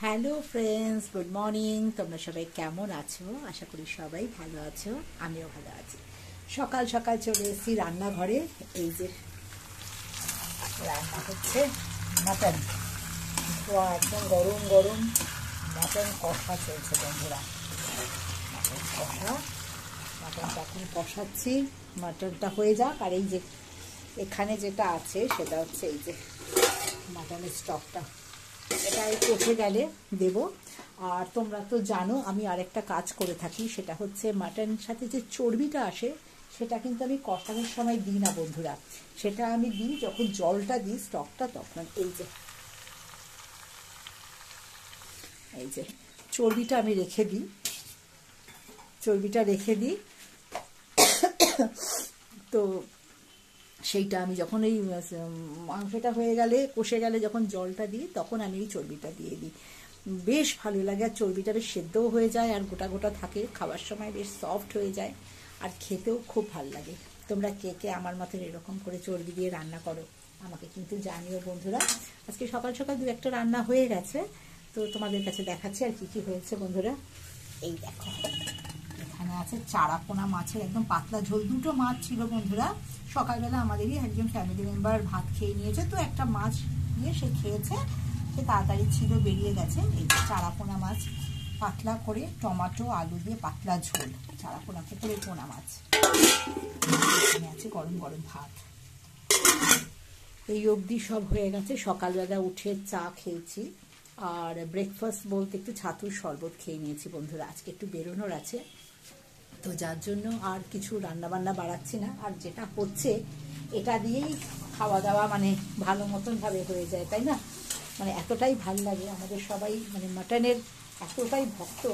Hello friends, good morning. তোমরা সবাই কেমন আছো? আশা করি সবাই ভালো আছো, আমিও ভালো আছি। সকাল সকাল চলে এসেছি রান্নাঘরে। এই যে রান্না হচ্ছে মাটন, একদম গরম গরম মাটন কষা চলছে বন্ধুরা। মাটন কষা, মাটনটা এখন কষাচ্ছি। মাটনটা হয়ে যাক। আর এই যে এখানে যেটা আছে সেটা হচ্ছে এই যে মাটনের স্টকটা, এটা এই কষে গেলে দেব। আর তোমরা তো জানো আমি আরেকটা কাজ করে থাকি, সেটা হচ্ছে মাটনের সাথে যে চর্বিটা আসে সেটা কিন্তু আমি কষানোর সময় দিই না বন্ধুরা। সেটা আমি দিই যখন জলটা দিই স্টকটা, তখন এই যে চর্বিটা আমি রেখে দিই, তো সেইটা আমি যখন এই মাংসটা হয়ে গেলে কষে গেলে যখন জলটা দিই তখন আমি এই চর্বিটা দিয়ে দিই। বেশ ভালো লাগে, আর চর্বিটা বেশ সেদ্ধও হয়ে যায় আর গোটা গোটা থাকে, খাওয়ার সময় বেশ সফট হয়ে যায় আর খেতেও খুব ভালো লাগে। তোমরা কে কে আমার মতন এরকম করে চর্বি দিয়ে রান্না করো আমাকে কিন্তু জানিও বন্ধুরা। আজকে সকাল সকাল দু একটা রান্না হয়ে গেছে, তো তোমাদের কাছে দেখাচ্ছি আর কি কি হয়েছে বন্ধুরা। এই দেখো, এখানে আছে চারাপোনা মাছের একদম পাতলা ঝোল। দুটো মাছ ছিল বন্ধুরা, সকালবেলা আমাদেরই একজন ফ্যামিলি মেম্বার ভাত খেয়ে নিয়েছে, তো একটা মাছ নিয়ে সে খেয়েছে, সে তাড়াতাড়ি ছিল বেরিয়ে গেছে। এই চারাপোনা মাছ পাতলা করে টমেটো আলু দিয়ে পাতলা ঝোল, চারাপোনা থেকে পোনা মাছ। এখানে আছে গরম গরম ভাত। এই অবধি সব হয়ে গেছে। সকালবেলা উঠে চা খেয়েছি, আর ব্রেকফাস্ট বলতে একটু ছাতুর শরবত খেয়ে নিয়েছি বন্ধুরা। আজকে একটু বেরোনোর আছে, তো যার জন্য আর কিছু রান্নাবান্না বাড়াচ্ছি না। আর যেটা হচ্ছে এটা দিয়েই খাওয়া দাওয়া মানে ভালো মতনভাবে হয়ে যায়, তাই না? মানে এতটাই ভাল লাগে আমাদের সবাই, মানে মাটনের এতটাই ভক্ত।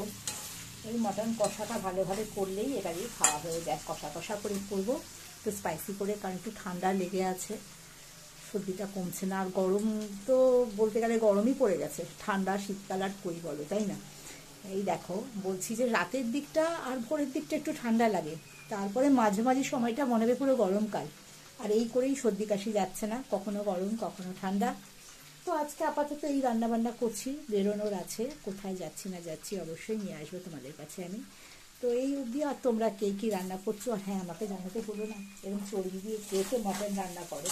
এই মাটন কষাটা ভালোভাবে করলেই এটা দিয়ে খাওয়া হয়ে যায়। কষা কষা করে করবো, একটু স্পাইসি করে, কারণ একটু ঠান্ডা লেগে আছে, সর্দিটা কমছে না। আর গরম তো বলতে গেলে গরমই পড়ে গেছে, ঠান্ডা শীতকাল আর কই বলো, তাই না? এই দেখো, বলছি যে রাতের দিকটা আর ভোরের দিকটা একটু ঠান্ডা লাগে, তারপরে মাঝে মাঝে সময়টা মনে হবে পুরো গরমকাল। আর এই করেই সর্দি কাশি যাচ্ছে না, কখনো গরম কখনো ঠান্ডা। তো আজকে আপাতত এই রান্নাবান্না করছি, বেরোনোর আছে, কোথায় যাচ্ছি না যাচ্ছি অবশ্যই নিয়ে আসবো তোমাদের কাছে আমি। তো এই অবধি। আর তোমরা কে কী রান্না করছো হ্যাঁ আমাকে জানাতে বলো না, এরকম চর্বি দিয়ে কে কে মটন রান্না করো,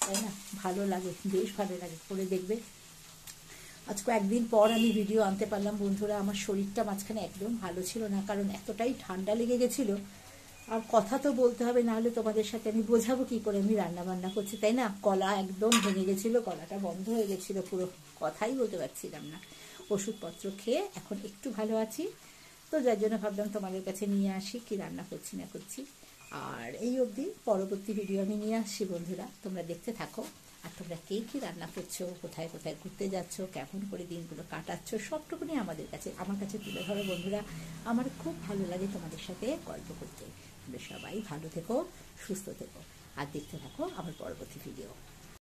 তাই না? ভালো লাগে, বেশ ভালো লাগে, করে দেখবে। আজকে একদিন পর আমি ভিডিও আনতে পারলাম বন্ধুরা। আমার শরীরটা মাঝখানে একদম ভালো ছিল না, কারণ এতটাই ঠান্ডা লেগে গেছিলো। আর কথা তো বলতে হবে, না হলে তোমাদের সাথে আমি বোঝাবো কি করে আমি রান্না বান্না করছি, তাই না? গলা একদম ভেঙে গেছিলো, গলাটা বন্ধ হয়ে গেছিলো, পুরো কথাই বলতে পারছিলাম না। ওষুধপত্র খেয়ে এখন একটু ভালো আছি, তো যার জন্য ভাবলাম তোমাদের কাছে নিয়ে আসি কি রান্না করছি না করছি। আর এই অবধি, পরবর্তী ভিডিও আমি নিয়ে আসছি বন্ধুরা, তোমরা দেখতে থাকো। আর তোমরা কে কী রান্না করছো, কোথায় কোথায় ঘুরতে যাচ্ছ, কেমন করে দিনগুলো কাটাচ্ছ, সবটুকুনি আমার কাছে তুলে ধরো বন্ধুরা। আমার খুব ভালো লাগে তোমাদের সাথে গল্প করতে। তোমরা সবাই ভালো থেকো, সুস্থ থেকো, আর দেখতে থাকো আমার পরবর্তী ভিডিও।